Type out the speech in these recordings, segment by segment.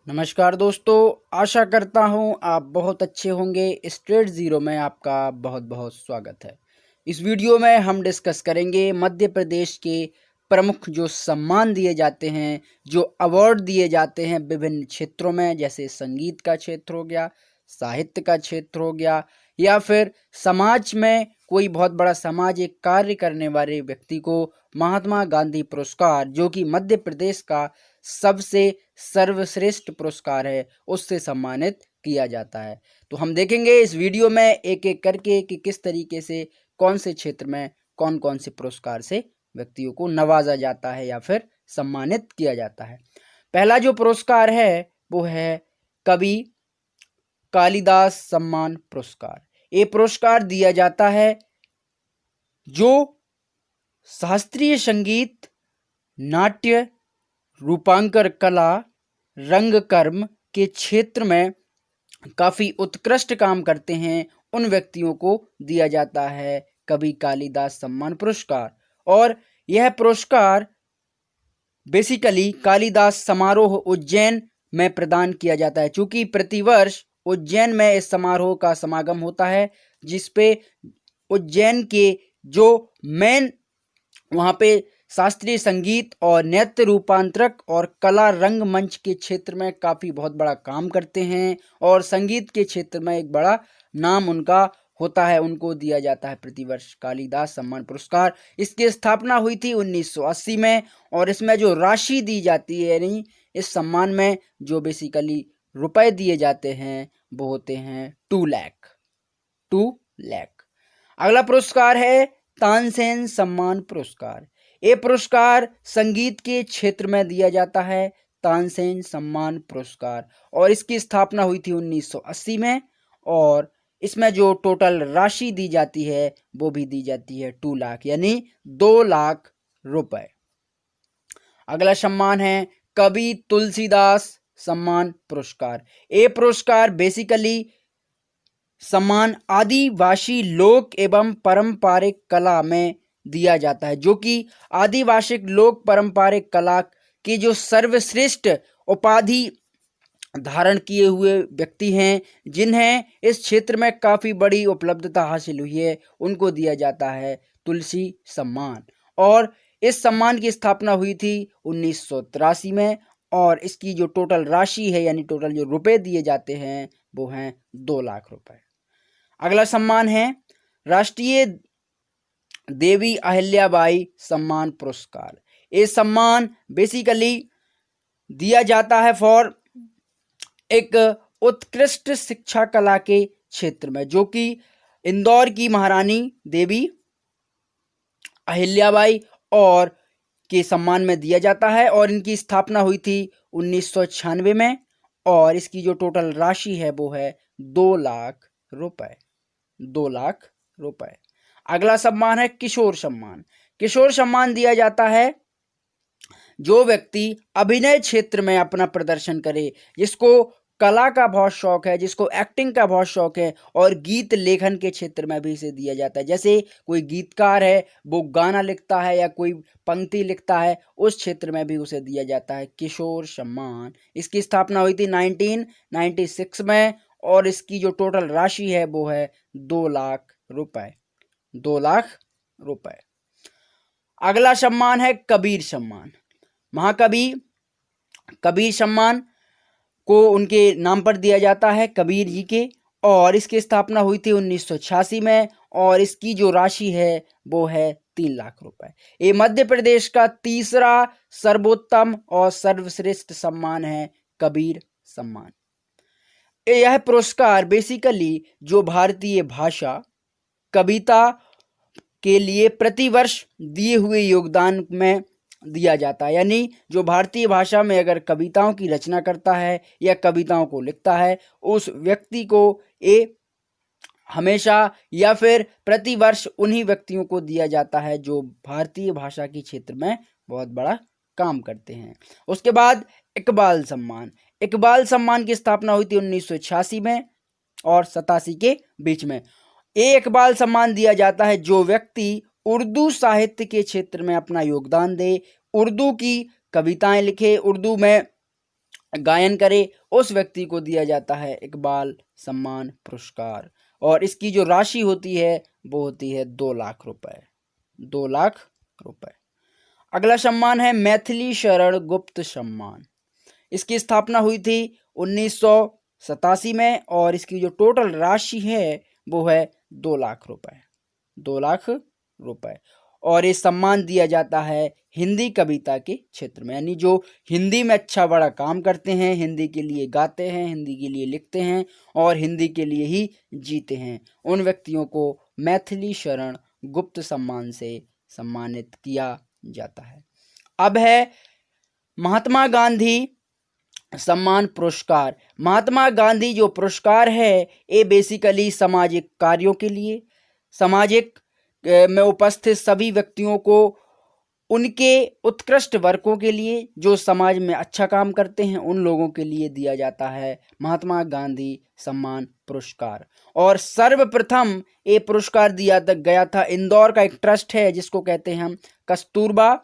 नमस्कार दोस्तों, आशा करता हूँ आप बहुत अच्छे होंगे। स्ट्रेट ज़ीरो में आपका बहुत बहुत स्वागत है। इस वीडियो में हम डिस्कस करेंगे मध्य प्रदेश के प्रमुख जो सम्मान दिए जाते हैं, जो अवार्ड दिए जाते हैं विभिन्न क्षेत्रों में, जैसे संगीत का क्षेत्र हो गया, साहित्य का क्षेत्र हो गया, या फिर समाज में कोई बहुत बड़ा सामाजिक कार्य करने वाले व्यक्ति को महात्मा गांधी पुरस्कार, जो कि मध्य प्रदेश का सबसे सर्वश्रेष्ठ पुरस्कार है, उससे सम्मानित किया जाता है। तो हम देखेंगे इस वीडियो में एक एक करके कि किस तरीके से कौन से क्षेत्र में कौन कौन से पुरस्कार से व्यक्तियों को नवाजा जाता है या फिर सम्मानित किया जाता है। पहला जो पुरस्कार है वो है कवि कालिदास सम्मान पुरस्कार। ये पुरस्कार दिया जाता है जो शास्त्रीय संगीत, नाट्य, रूपांकर कला, रंगकर्म के क्षेत्र में काफ़ी उत्कृष्ट काम करते हैं, उन व्यक्तियों को दिया जाता है कवि कालिदास सम्मान पुरस्कार। और यह पुरस्कार बेसिकली कालिदास समारोह उज्जैन में प्रदान किया जाता है, क्योंकि प्रतिवर्ष उज्जैन में इस समारोह का समागम होता है, जिसपे उज्जैन के जो मेन वहाँ पे शास्त्रीय संगीत और नृत्य रूपांतरक और कला रंगमंच के क्षेत्र में काफ़ी बहुत बड़ा काम करते हैं, और संगीत के क्षेत्र में एक बड़ा नाम उनका होता है, उनको दिया जाता है प्रतिवर्ष कालिदास सम्मान पुरस्कार। इसकी स्थापना हुई थी 1980 में, और इसमें जो राशि दी जाती है, यानी इस सम्मान में जो बेसिकली रुपए दिए जाते हैं वो होते हैं 2 लाख। अगला पुरस्कार है तानसेन सम्मान पुरस्कार। ये पुरस्कार संगीत के क्षेत्र में दिया जाता है, तानसेन सम्मान पुरस्कार, और इसकी स्थापना हुई थी 1980 में, और इसमें जो टोटल राशि दी जाती है वो भी दी जाती है 2 लाख, यानी 2 लाख रुपए। अगला सम्मान है कवि तुलसीदास सम्मान पुरस्कार। ये पुरस्कार बेसिकली सम्मान आदिवासी लोक एवं पारंपरिक कला में दिया जाता है, जो कि आदिवासी लोक पारंपरिक कला की जो सर्वश्रेष्ठ उपाधि धारण किए हुए व्यक्ति हैं, जिन्हें इस क्षेत्र में काफ़ी बड़ी उपलब्धता हासिल हुई है, उनको दिया जाता है तुलसी सम्मान। और इस सम्मान की स्थापना हुई थी 1983 में, और इसकी जो टोटल राशि है, यानी टोटल जो रुपए दिए जाते हैं वो हैं 2 लाख रुपए। अगला सम्मान है राष्ट्रीय देवी अहिल्याबाई सम्मान पुरस्कार। ये सम्मान बेसिकली दिया जाता है फॉर एक उत्कृष्ट शिक्षा कला के क्षेत्र में, जो कि इंदौर की महारानी देवी अहिल्याबाई और के सम्मान में दिया जाता है, और इनकी स्थापना हुई थी 1996 में, और इसकी जो टोटल राशि है वो है 2 लाख रुपए। 2 लाख रुपए। अगला सम्मान है किशोर सम्मान। किशोर सम्मान दिया जाता है जो व्यक्ति अभिनय क्षेत्र में अपना प्रदर्शन करे, जिसको कला का बहुत शौक है, जिसको एक्टिंग का बहुत शौक है, और गीत लेखन के क्षेत्र में भी इसे दिया जाता है। जैसे कोई गीतकार है, वो गाना लिखता है या कोई पंक्ति लिखता है, उस क्षेत्र में भी उसे दिया जाता है किशोर सम्मान। इसकी स्थापना हुई थी 1996 में, और इसकी जो टोटल राशि है वो है 2 लाख रुपए। 2 लाख रुपए। अगला सम्मान है कबीर सम्मान। महाकवि कबीर सम्मान को उनके नाम पर दिया जाता है, कबीर जी के, और इसकी स्थापना हुई थी 1986 में, और इसकी जो राशि है वो है 3 लाख रुपए। ये मध्य प्रदेश का तीसरा सर्वोत्तम और सर्वश्रेष्ठ सम्मान है कबीर सम्मान। यह पुरस्कार बेसिकली जो भारतीय भाषा कविता के लिए प्रतिवर्ष दिए हुए योगदान में दिया जाता है, यानी जो भारतीय भाषा में अगर कविताओं की रचना करता है या कविताओं को लिखता है, उस व्यक्ति को ये हमेशा या फिर प्रतिवर्ष उन्हीं व्यक्तियों को दिया जाता है जो भारतीय भाषा के क्षेत्र में बहुत बड़ा काम करते हैं। उसके बाद इकबाल सम्मान। इकबाल सम्मान की स्थापना हुई थी 1986 में और 87 के बीच में। ये इकबाल सम्मान दिया जाता है जो व्यक्ति उर्दू साहित्य के क्षेत्र में अपना योगदान दे, उर्दू की कविताएं लिखे, उर्दू में गायन करे उस व्यक्ति को दिया जाता है इकबाल सम्मान पुरस्कार, और इसकी जो राशि होती है वो होती है 2 लाख रुपए, 2 लाख रुपए। अगला सम्मान है मैथिली शरण गुप्त सम्मान। इसकी स्थापना हुई थी 1987 में और इसकी जो टोटल राशि है वो है 2 लाख रुपए, 2 लाख रुपए। और ये सम्मान दिया जाता है हिंदी कविता के क्षेत्र में, यानी जो हिंदी में अच्छा बड़ा काम करते हैं, हिंदी के लिए गाते हैं, हिंदी के लिए लिखते हैं और हिंदी के लिए ही जीते हैं, उन व्यक्तियों को मैथिली शरण गुप्त सम्मान से सम्मानित किया जाता है। अब है महात्मा गांधी सम्मान पुरस्कार। महात्मा गांधी जो पुरस्कार है ये बेसिकली सामाजिक कार्यों के लिए, सामाजिक में उपस्थित सभी व्यक्तियों को, उनके उत्कृष्ट वर्गों के लिए जो समाज में अच्छा काम करते हैं उन लोगों के लिए दिया जाता है महात्मा गांधी सम्मान पुरस्कार। और सर्वप्रथम ये पुरस्कार दिया गया था, इंदौर का एक ट्रस्ट है जिसको कहते हैं हम कस्तूरबा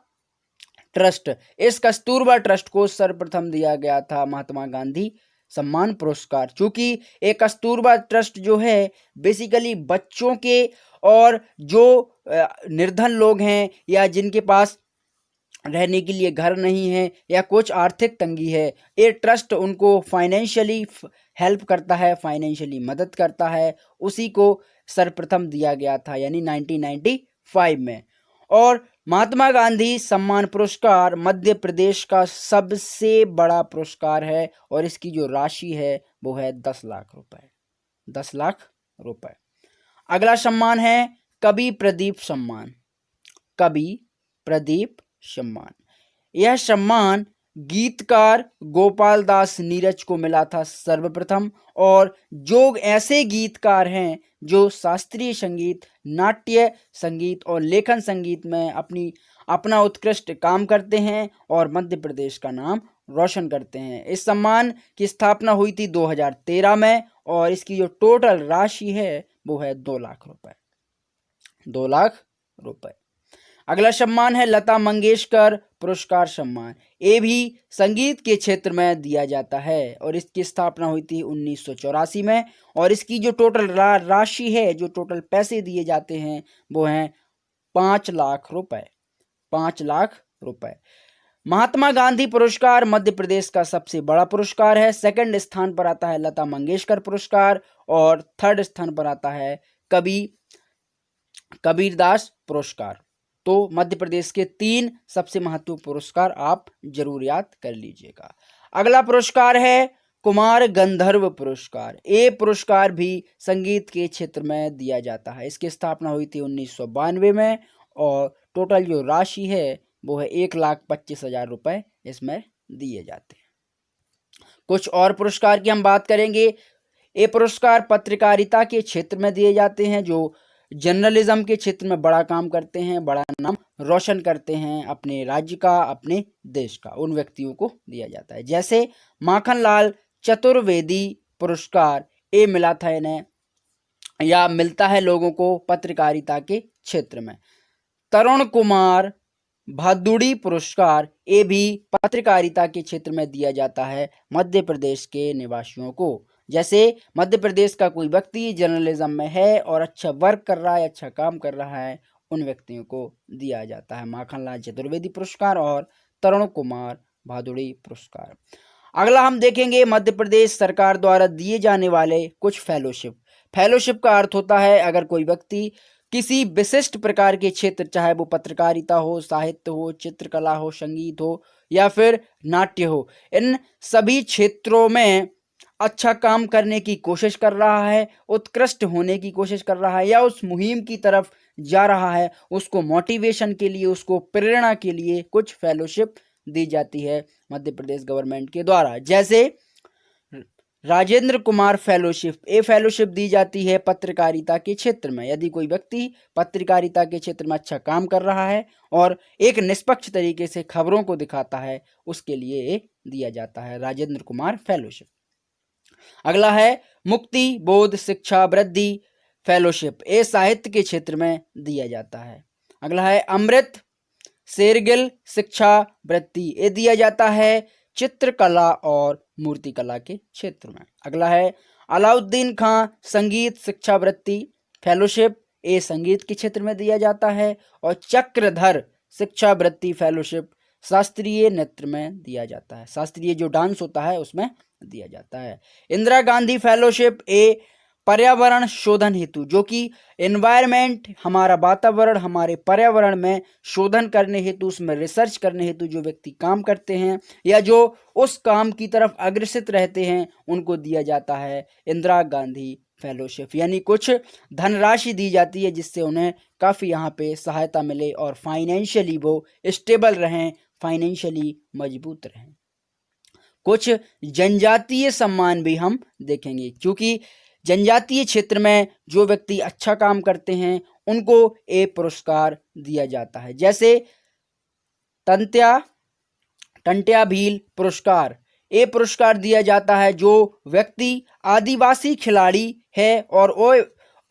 ट्रस्ट। इस कस्तूरबा ट्रस्ट को सर्वप्रथम दिया गया था महात्मा गांधी सम्मान पुरस्कार। चूंकि एक कस्तूरबा ट्रस्ट जो है बेसिकली बच्चों के और जो निर्धन लोग हैं या जिनके पास रहने के लिए घर नहीं है या कुछ आर्थिक तंगी है, ये ट्रस्ट उनको फाइनेंशियली हेल्प करता है, फाइनेंशियली मदद करता है, उसी को सर्वप्रथम दिया गया था यानी 1995 में। और महात्मा गांधी सम्मान पुरस्कार मध्य प्रदेश का सबसे बड़ा पुरस्कार है और इसकी जो राशि है वो है 10 लाख रुपए, 10 लाख रुपए। अगला सम्मान है कवि प्रदीप सम्मान। कवि प्रदीप सम्मान, यह सम्मान गीतकार गोपाल दास नीरज को मिला था सर्वप्रथम। और जो ऐसे गीतकार हैं जो शास्त्रीय संगीत, नाट्य संगीत और लेखन संगीत में अपना उत्कृष्ट काम करते हैं और मध्य प्रदेश का नाम रोशन करते हैं। इस सम्मान की स्थापना हुई थी 2013 में और इसकी जो टोटल राशि है वो है 2 लाख रुपए, 2 लाख रुपए। अगला सम्मान है लता मंगेशकर पुरस्कार सम्मान। ये भी संगीत के क्षेत्र में दिया जाता है और इसकी स्थापना हुई थी 1984 में और इसकी जो टोटल राशि है, जो टोटल पैसे दिए जाते हैं वो हैं 5 लाख रुपए, 5 लाख रुपए। महात्मा गांधी पुरस्कार मध्य प्रदेश का सबसे बड़ा पुरस्कार है। सेकंड स्थान पर आता है लता मंगेशकर पुरस्कार और थर्ड स्थान पर आता है कबीरदास पुरस्कार। तो मध्य प्रदेश के 3 सबसे महत्वपूर्ण पुरस्कार आप जरूर याद कर लीजिएगा। अगला पुरस्कार है कुमार गंधर्व पुरस्कार। ये पुरस्कार भी संगीत के क्षेत्र में दिया जाता है। इसकी स्थापना हुई थी 1992 में और टोटल जो राशि है वो है 1,25,000 रुपए इसमें दिए जाते हैं। कुछ और पुरस्कार की हम बात करेंगे। ये पुरस्कार पत्रकारिता के क्षेत्र में दिए जाते हैं, जो जर्नलिज्म के क्षेत्र में बड़ा काम करते हैं, बड़ा नाम रोशन करते हैं अपने राज्य का, अपने देश का, उन व्यक्तियों को दिया जाता है। जैसे माखनलाल चतुर्वेदी पुरस्कार ये मिला था इन्हें या मिलता है लोगों को पत्रकारिता के क्षेत्र में। तरुण कुमार भादुड़ी पुरस्कार ये भी पत्रकारिता के क्षेत्र में दिया जाता है मध्य प्रदेश के निवासियों को। जैसे मध्य प्रदेश का कोई व्यक्ति जर्नलिज्म में है और अच्छा वर्क कर रहा है, अच्छा काम कर रहा है, उन व्यक्तियों को दिया जाता है माखनलाल चतुर्वेदी पुरस्कार और तरुण कुमार भादुड़ी पुरस्कार। अगला हम देखेंगे मध्य प्रदेश सरकार द्वारा दिए जाने वाले कुछ फेलोशिप। फेलोशिप का अर्थ होता है अगर कोई व्यक्ति किसी विशिष्ट प्रकार के क्षेत्र, चाहे वो पत्रकारिता हो, साहित्य हो, चित्रकला हो, संगीत हो या फिर नाट्य हो, इन सभी क्षेत्रों में अच्छा काम करने की कोशिश कर रहा है, उत्कृष्ट होने की कोशिश कर रहा है या उस मुहिम की तरफ जा रहा है, उसको मोटिवेशन के लिए, उसको प्रेरणा के लिए कुछ फेलोशिप दी जाती है मध्य प्रदेश गवर्नमेंट के द्वारा। जैसे राजेंद्र कुमार फेलोशिप, ये फेलोशिप दी जाती है पत्रकारिता के क्षेत्र में। यदि कोई व्यक्ति पत्रकारिता के क्षेत्र में अच्छा काम कर रहा है और एक निष्पक्ष तरीके से खबरों को दिखाता है, उसके लिए ये दिया जाता है राजेंद्र कुमार फेलोशिप। अगला है मुक्ति बोध शिक्षा वृद्धि फेलोशिप, ये साहित्य के क्षेत्र में दिया जाता है। अगला है अमृत शेरगिल शिक्षा वृत्ति, ये दिया जाता है चित्रकला और मूर्तिकला के क्षेत्र में। अगला है अलाउद्दीन खां संगीत शिक्षावृत्ति फेलोशिप, ये संगीत के क्षेत्र में दिया जाता है। और चक्रधर शिक्षावृत्ति फेलोशिप शास्त्रीय नृत्य में दिया जाता है, शास्त्रीय जो डांस होता है उसमें दिया जाता है। इंदिरा गांधी फेलोशिप ए पर्यावरण शोधन हेतु, जो कि एनवायरमेंट, हमारा वातावरण, हमारे पर्यावरण में शोधन करने हेतु, उसमें रिसर्च करने हेतु जो व्यक्ति काम करते हैं या जो उस काम की तरफ अग्रसित रहते हैं, उनको दिया जाता है इंदिरा गांधी फेलोशिप। यानी कुछ धनराशि दी जाती है जिससे उन्हें काफ़ी यहाँ पे सहायता मिले और फाइनेंशियली वो स्टेबल रहें, फाइनेंशियली मजबूत रहें। कुछ जनजातीय सम्मान भी हम देखेंगे, क्योंकि जनजातीय क्षेत्र में जो व्यक्ति अच्छा काम करते हैं उनको ये पुरस्कार दिया जाता है। जैसे टंट्या भील पुरस्कार, ये पुरस्कार दिया जाता है जो व्यक्ति आदिवासी खिलाड़ी है और वो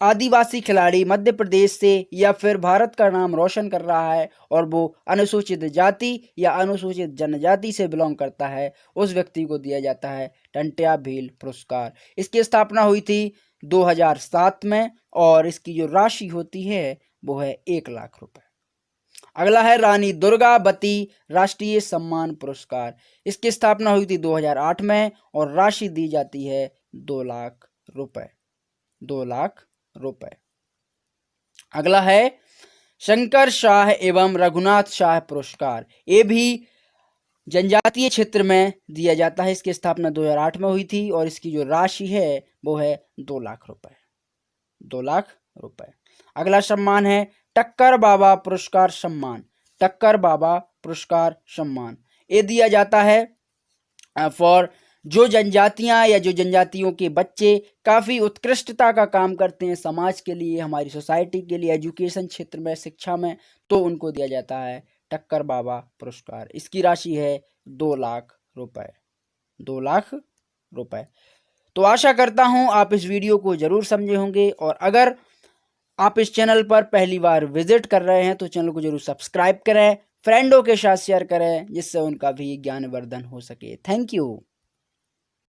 आदिवासी खिलाड़ी मध्य प्रदेश से या फिर भारत का नाम रोशन कर रहा है और वो अनुसूचित जाति या अनुसूचित जनजाति से बिलोंग करता है, उस व्यक्ति को दिया जाता है टंट्या भील पुरस्कार। इसकी स्थापना हुई थी 2007 में और इसकी जो राशि होती है वो है 1 लाख रुपए। अगला है रानी दुर्गावती राष्ट्रीय सम्मान पुरस्कार, इसकी स्थापना हुई थी 2008 में और राशि दी जाती है 2 लाख रुपए, 2 लाख रुपए। अगला है शंकर शाह एवं रघुनाथ शाह पुरस्कार, ये भी जनजातीय क्षेत्र में दिया जाता है। इसकी स्थापना 2008 में हुई थी और इसकी जो राशि है वो है 2 लाख रुपए, 2 लाख रुपए। अगला सम्मान है टक्कर बाबा पुरस्कार सम्मान, टक्कर बाबा पुरस्कार सम्मान, ये दिया जाता है फॉर जो जनजातियां या जो जनजातियों के बच्चे काफ़ी उत्कृष्टता का काम करते हैं समाज के लिए, हमारी सोसाइटी के लिए, एजुकेशन क्षेत्र में, शिक्षा में, तो उनको दिया जाता है टक्कर बाबा पुरस्कार। इसकी राशि है 2 लाख रुपए, 2 लाख रुपए। तो आशा करता हूं आप इस वीडियो को ज़रूर समझे होंगे और अगर आप इस चैनल पर पहली बार विजिट कर रहे हैं तो चैनल को जरूर सब्सक्राइब करें, फ्रेंडों के साथ शेयर करें जिससे उनका भी ज्ञानवर्धन हो सके। Thank you.